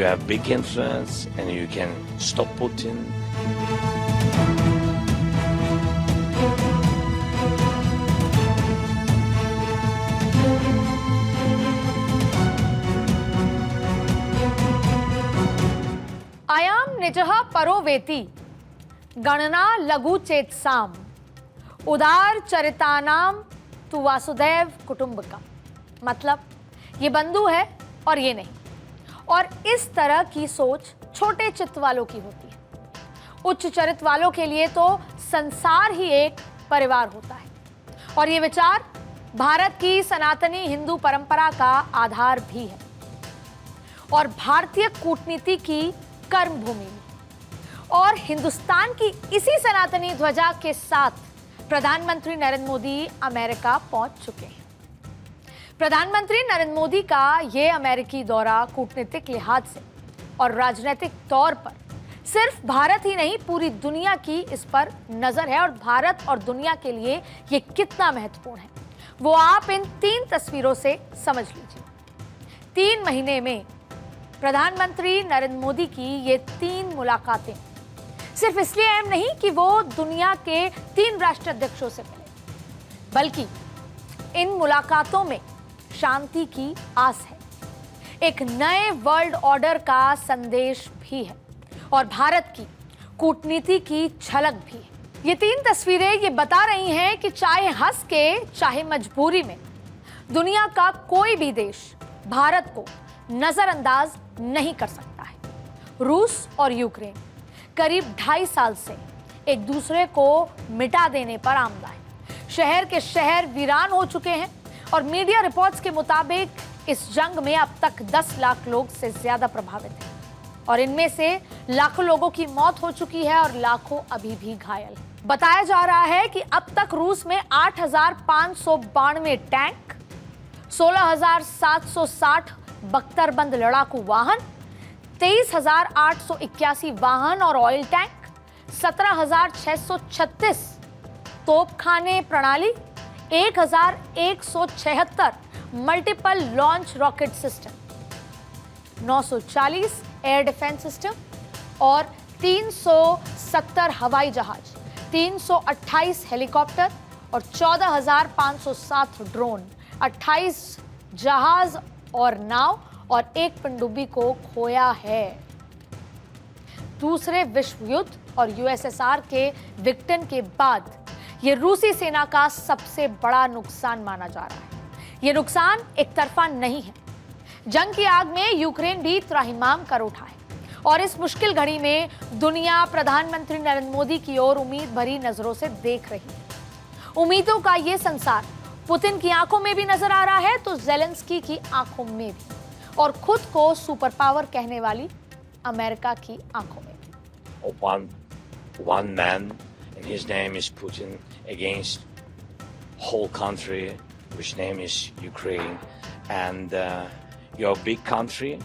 You have big influence and you can stop Putin. अयम निजः परो वेति गणना लघु चेतसाम उदार चरितानाम तु वासुदेव कुटुंबकम। मतलब ये बंधु है और ये नहीं। और इस तरह की सोच छोटे चित्त वालों की होती है। उच्च चरित्र वालों के लिए तो संसार ही एक परिवार होता है। और ये विचार भारत की सनातनी हिंदू परंपरा का आधार भी है और भारतीय कूटनीति की कर्म भूमि में। और हिंदुस्तान की इसी सनातनी ध्वजा के साथ प्रधानमंत्री नरेंद्र मोदी अमेरिका पहुंच चुके हैं। प्रधानमंत्री नरेंद्र मोदी का यह अमेरिकी दौरा कूटनीतिक लिहाज से और राजनीतिक तौर पर सिर्फ भारत ही नहीं पूरी दुनिया की इस पर नजर है। और भारत और दुनिया के लिए यह कितना महत्वपूर्ण है वो आप इन 3 तस्वीरों से समझ लीजिए। 3 महीने में प्रधानमंत्री नरेंद्र मोदी की ये 3 मुलाकातें सिर्फ इसलिए अहम नहीं कि वो दुनिया के 3 राष्ट्राध्यक्षों से मिले, बल्कि इन मुलाकातों में शांति की आस है, एक नए वर्ल्ड ऑर्डर का संदेश भी है और भारत की कूटनीति की झलक भी है। ये 3 तस्वीरें ये बता रही हैं कि चाहे हंस के चाहे मजबूरी में दुनिया का कोई भी देश भारत को नजरअंदाज नहीं कर सकता है। रूस और यूक्रेन करीब 2.5 साल से एक दूसरे को मिटा देने पर आमदा है। शहर के शहर वीरान हो चुके हैं और मीडिया रिपोर्ट्स के मुताबिक इस जंग में अब तक 10 लाख लोग से ज्यादा प्रभावित हैं और इनमें से लाखों लोगों की मौत हो चुकी है और लाखों अभी भी घायल हैं। बताया जा रहा है कि अब तक रूस में 8,592 टैंक, 16,760 बख्तरबंद लड़ाकू वाहन, 23,881 वाहन और ऑयल टैंक, 17,636 तोपखाने प्रणाली, 1,176 multiple launch rocket system, 940 air defence system और 370 हवाई जहाज, 328 हेलीकॉप्टर और 14,507 ड्रोन, 28 जहाज और नाव और 1 पनडुब्बी को खोया है। दूसरे विश्व युद्ध और यूएसएसआर के विघटन के बाद यह रूसी सेना का सबसे बड़ा नुकसान माना जा रहा है। यह नुकसान एक तरफा नहीं है। जंग की आग में यूक्रेन भी त्राहिमाम कर उठा है और इस मुश्किल घड़ी में दुनिया प्रधानमंत्री नरेंद्र मोदी की ओर उम्मीद भरी नजरों से देख रही है। उम्मीदों का यह संसार पुतिन की आंखों में भी नजर आ रहा है तो ज़ेलेंस्की की आंखों में भी और खुद को सुपर पावर कहने वाली अमेरिका की आंखों में भी। One man and his name is Putin against whole country which name is Ukraine and you're a big country.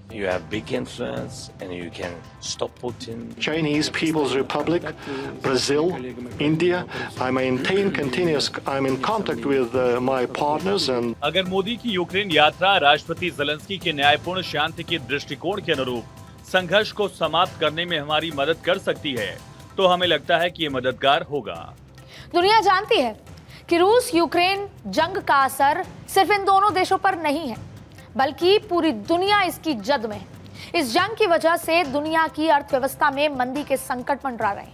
You have big influence and you can stop Putin. Chinese People's Republic, Brazil, India. I'm in contact with my partners and अगर मोदी की Ukraine यात्रा राष्ट्रपति Zelensky के न्यायपूर्ण शांति के दृष्टिकोण के अनुरूप संघर्ष को समाप्त करने में हमारी मदद कर सकती है तो हमें लगता है कि ये मददगार होगा। दुनिया जानती है कि रूस यूक्रेन जंग का असर सिर्फ इन दोनों देशों पर नहीं है बल्कि पूरी दुनिया इसकी जद में है। इस जंग की वजह से दुनिया की अर्थव्यवस्था में मंदी के संकट मंडरा रहे हैं।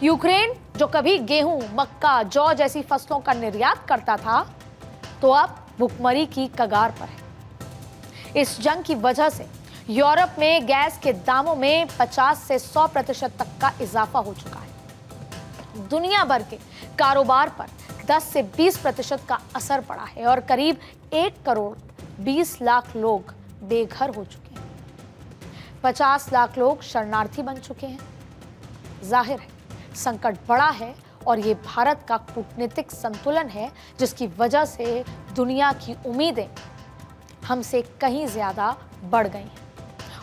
यूक्रेन जो कभी गेहूं, मक्का, जौ जैसी फसलों का निर्यात करता था तो अब भुखमरी की कगार पर है। इस जंग की वजह से यूरोप में गैस के दामों में 50 से 100% तक का इजाफा हो चुका है। दुनिया भर के कारोबार पर 10 से 20% का असर पड़ा है और करीब 1 करोड़ 20 लाख लोग बेघर हो चुके हैं। 50 लाख लोग शरणार्थी बन चुके हैं। जाहिर है संकट बड़ा है और ये भारत का कूटनीतिक संतुलन है जिसकी वजह से दुनिया की उम्मीदें हमसे कहीं ज्यादा बढ़ गई हैं।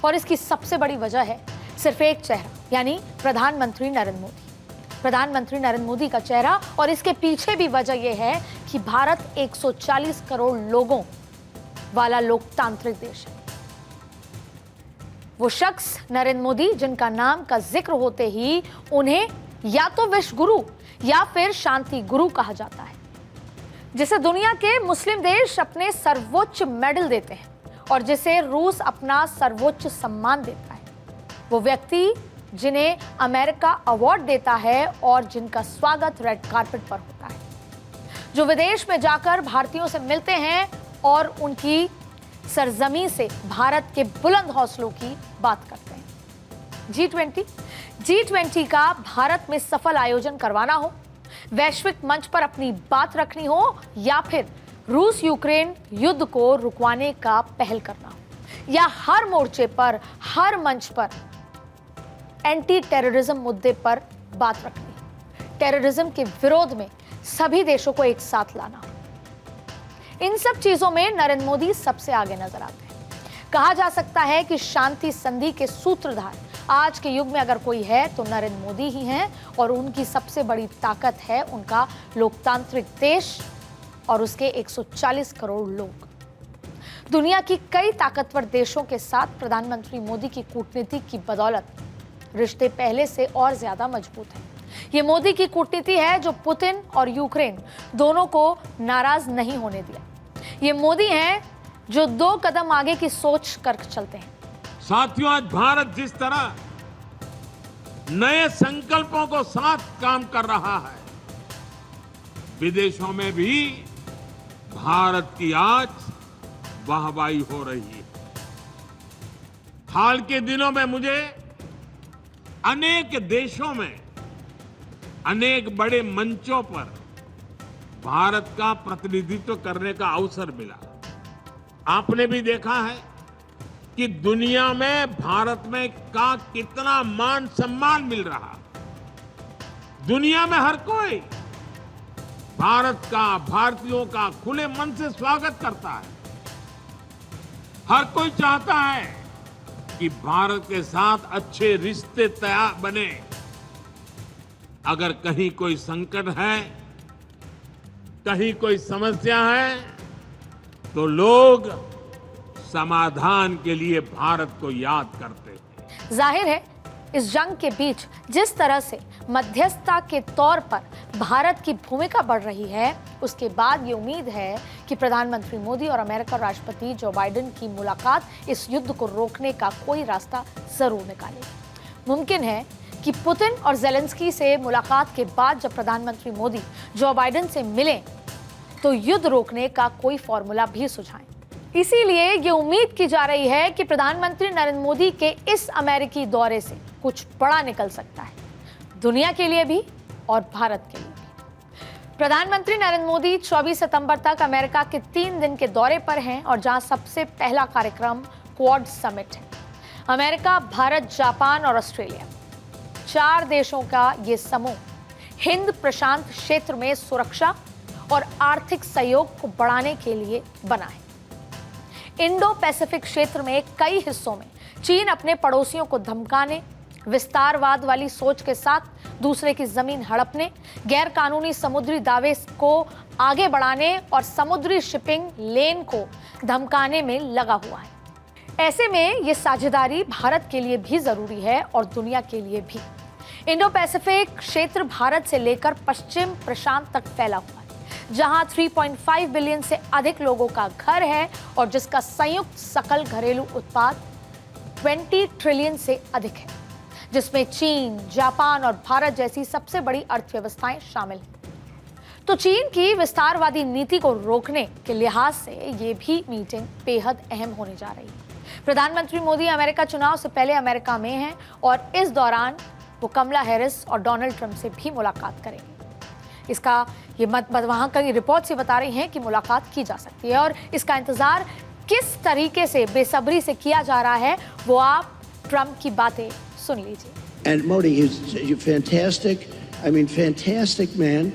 और इसकी सबसे बड़ी वजह है सिर्फ एक चेहरा यानी प्रधानमंत्री नरेंद्र मोदी। प्रधानमंत्री नरेंद्र मोदी का चेहरा और इसके पीछे भी वजह यह है कि भारत 140 करोड़ लोगों वाला लोकतांत्रिक देश है। वो शख्स नरेंद्र मोदी जिनका नाम का जिक्र होते ही उन्हें या तो विश्व गुरु या फिर शांति गुरु कहा जाता है, जिसे दुनिया के मुस्लिम देश अपने सर्वोच्च मेडल देते हैं और जिसे रूस अपना सर्वोच्च सम्मान देता है। वो व्यक्ति जिन्हें अमेरिका अवार्ड देता है और जिनका स्वागत रेड कार्पेट पर होता है, जो विदेश में जाकर भारतीयों से मिलते हैं और उनकी सरजमी से भारत के बुलंद हौसलों की बात करते हैं। G20 का भारत में सफल आयोजन करवाना हो, वैश्विक मंच पर अपनी बात रखनी हो या फिर रूस यूक्रेन युद्ध को रुकवाने का पहल करना हो या हर मोर्चे पर, हर मंच पर एंटी टेररिज्म मुद्दे पर बात रखनी, टेररिज्म के विरोध में सभी देशों को एक साथ लाना हो, इन सब चीजों में नरेंद्र मोदी सबसे आगे नजर आते हैं। कहा जा सकता है कि शांति संधि के सूत्रधार आज के युग में अगर कोई है तो नरेंद्र मोदी ही हैं और उनकी सबसे बड़ी ताकत है उनका लोकतांत्रिक देश और उसके 140 करोड़ लोग। दुनिया की कई ताकतवर देशों के साथ प्रधानमंत्री मोदी की कूटनीति की बदौलत रिश्ते पहले से और ज्यादा मजबूत हैं। ये मोदी की कूटनीति है जो पुतिन और यूक्रेन दोनों को नाराज नहीं होने दिया। ये मोदी हैं जो 2 कदम आगे की सोच कर चलते हैं। साथियों, आज भारत जिस तरह नए संकल्पों को साथ काम कर रहा है, विदेशों में भी भारत की आज वाहवाही हो रही है। हाल के दिनों में मुझे अनेक देशों में अनेक बड़े मंचों पर भारत का प्रतिनिधित्व करने का अवसर मिला। आपने भी देखा है कि दुनिया में भारत में का कितना मान सम्मान मिल रहा। दुनिया में हर कोई भारत का, भारतीयों का खुले मन से स्वागत करता है। हर कोई चाहता है कि भारत के साथ अच्छे रिश्ते तैयार बने। अगर कहीं कोई संकट है, कहीं कोई समस्या है, तो लोग समाधान के लिए भारत को याद करते हैं। जाहिर है इस जंग के बीच जिस तरह से मध्यस्थता के तौर पर भारत की भूमिका बढ़ रही है, उसके बाद ये उम्मीद है कि प्रधानमंत्री मोदी और अमेरिका राष्ट्रपति जो बाइडेन की मुलाकात इस युद्ध को रोकने का कोई रास्ता जरूर निकालेगी। मुमकिन है कि पुतिन और जेलेंस्की से मुलाकात के बाद जब प्रधानमंत्री मोदी जो बाइडेन से मिलें तो युद्ध रोकने का कोई फॉर्मूला भी सुझाएं। इसीलिए ये उम्मीद की जा रही है कि प्रधानमंत्री नरेंद्र मोदी के इस अमेरिकी दौरे से कुछ बड़ा निकल सकता है, दुनिया के लिए भी और भारत के लिए भी। प्रधानमंत्री नरेंद्र मोदी 24 सितंबर तक अमेरिका के 3 दिन के दौरे पर हैं और जहां सबसे पहला कार्यक्रम क्वाड समिट है। अमेरिका, भारत, जापान और ऑस्ट्रेलिया 4 देशों का ये समूह हिंद प्रशांत क्षेत्र में सुरक्षा और आर्थिक सहयोग को बढ़ाने के लिए बना है। इंडो पैसिफिक क्षेत्र में कई हिस्सों में चीन अपने पड़ोसियों को धमकाने, विस्तारवाद वाली सोच के साथ दूसरे की जमीन हड़पने, गैर कानूनी समुद्री दावे को आगे बढ़ाने और समुद्री शिपिंग लेन को धमकाने में लगा हुआ है। ऐसे में ये साझेदारी भारत के लिए भी जरूरी है और दुनिया के लिए भी। इंडो पैसिफिक क्षेत्र भारत से लेकर पश्चिम प्रशांत तक फैला हुआ है, जहां 3.5 बिलियन से अधिक लोगों का घर है और जिसका संयुक्त सकल घरेलू उत्पाद 20 ट्रिलियन से अधिक है, जिसमें चीन, जापान और भारत जैसी सबसे बड़ी अर्थव्यवस्थाएं शामिल हैं। तो चीन की विस्तारवादी नीति को रोकने के लिहाज से ये भी मीटिंग बेहद अहम होने जा रही है। प्रधानमंत्री मोदी अमेरिका चुनाव से पहले अमेरिका में हैं और इस दौरान वो कमला हैरिस और डोनाल्ड ट्रंप से भी मुलाकात करेंगे। इसका ये वहां की रिपोर्ट से बता रही हैं कि मुलाकात की जा सकती है और इसका इंतजार किस तरीके से बेसब्री से किया जा रहा है वो आप ट्रंप की बातें सुन लीजिए। And Modi is fantastic. I mean, fantastic man.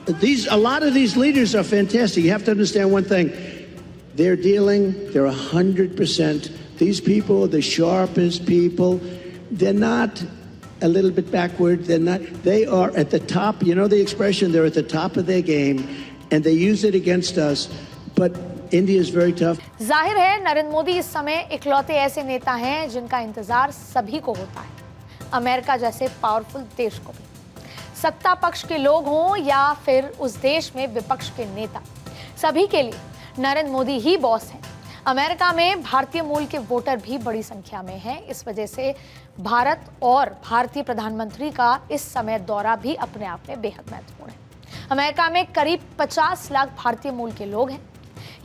A lot of these leaders are fantastic. You have to understand one thing. They're 100%. These people are the sharpest people. They're not a little bit backward. They are at the top. You know the expression, they're at the top of their game, and they use it against us. But India is very tough. जाहिर है नरेंद्र मोदी इस समय इकलौते ऐसे नेता हैं जिनका इंतजार सभी को होता है, अमेरिका जैसे पावरफुल देश को भी। सत्ता पक्ष के लोग हों या फिर उस देश में विपक्ष के नेता, सभी के लिए नरेंद्र मोदी ही बॉस हैं। अमेरिका में भारतीय मूल के वोटर भी बड़ी संख्या में हैं। इस वजह से भारत और भारतीय प्रधानमंत्री का इस समय दौरा भी अपने आप में बेहद महत्वपूर्ण है। अमेरिका में करीब 50 लाख भारतीय मूल के लोग हैं।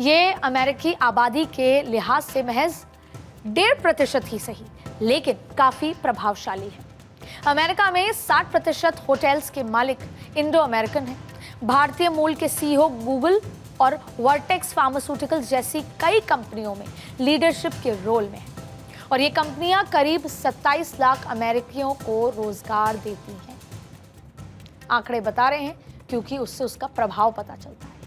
ये अमेरिकी आबादी के लिहाज से महज 1.5% ही सही, लेकिन काफी प्रभावशाली है। अमेरिका में 60% होटल्स के मालिक इंडो अमेरिकन हैं। भारतीय मूल के सीईओ गूगल और वर्टेक्स फार्मास्यूटिकल्स जैसी कई कंपनियों में लीडरशिप के रोल में हैं और ये कंपनियां करीब 27 लाख अमेरिकियों को रोजगार देती हैं। आंकड़े बता रहे हैं क्योंकि उससे उसका प्रभाव पता चलता है।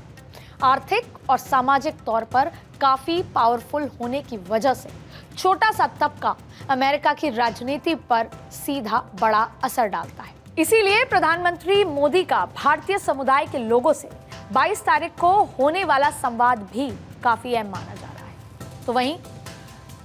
आर्थिक और सामाजिक तौर पर काफी पावरफुल होने की वजह से छोटा सा तबका अमेरिका की राजनीति पर सीधा बड़ा असर डालता है। इसीलिए प्रधानमंत्री मोदी का भारतीय समुदाय के लोगों से 22 तारीख को होने वाला संवाद भी काफी अहम माना जा रहा है। तो वहीं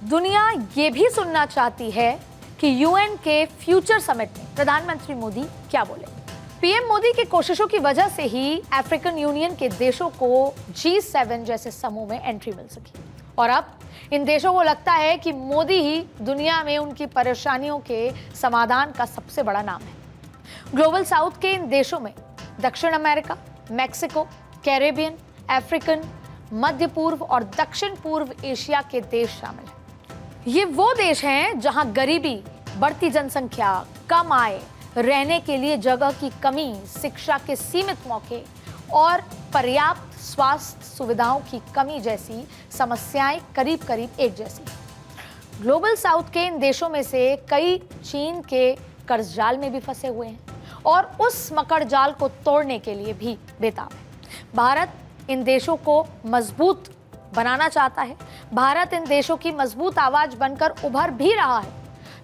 दुनिया ये भी सुनना चाहती है कि यूएन के फ्यूचर समिट में प्रधानमंत्री मोदी क्या बोले। पीएम मोदी की कोशिशों की वजह से ही अफ्रीकन यूनियन के देशों को G7 जैसे समूह में एंट्री मिल सकी और अब इन देशों को लगता है कि मोदी ही दुनिया में उनकी परेशानियों के समाधान का सबसे बड़ा नाम है। ग्लोबल साउथ के इन देशों में दक्षिण अमेरिका, मैक्सिको, कैरेबियन, अफ्रीकन, मध्य पूर्व और दक्षिण पूर्व एशिया के देश शामिल हैं। ये वो देश हैं जहां गरीबी, बढ़ती जनसंख्या, कम आय, रहने के लिए जगह की कमी, शिक्षा के सीमित मौके और पर्याप्त स्वास्थ्य सुविधाओं की कमी जैसी समस्याएं करीब करीब एक जैसी। ग्लोबल साउथ के इन देशों में से कई चीन के कर्ज जाल में भी फंसे हुए हैं और उस मकड़ जाल को तोड़ने के लिए भी बेताब है। भारत इन देशों को मजबूत बनाना चाहता है। भारत इन देशों की मजबूत आवाज बनकर उभर भी रहा है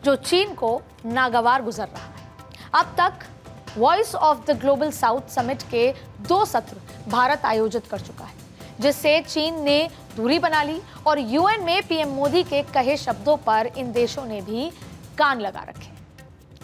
जो चीन को नागवार गुजर रहा है। अब तक voice of the global south summit के 2 सत्र भारत आयोजित कर चुका है, जिससे चीन ने दूरी बना ली और यूएन में पीएम मोदी के कहे शब्दों पर इन देशों ने भी कान लगा रखे,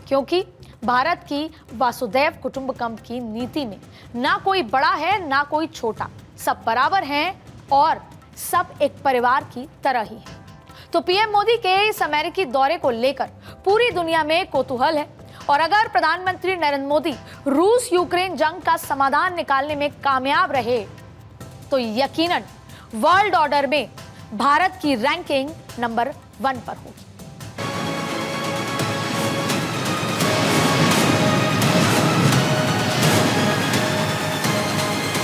क्योंकि भारत की वासुदैव कुटुंबकम की नीति में ना कोई बड़ा है ना कोई छोटा, सब बराबर हैं और सब एक परिवार की तरह ही हैं। तो पीएम मोदी के इस अमेरिकी दौरे को लेकर पूरी दुनिया में कौतूहल है और अगर प्रधानमंत्री नरेंद्र मोदी रूस यूक्रेन जंग का समाधान निकालने में कामयाब रहे तो यकीनन वर्ल्ड ऑर्डर में भारत की रैंकिंग नंबर 1 पर होगी।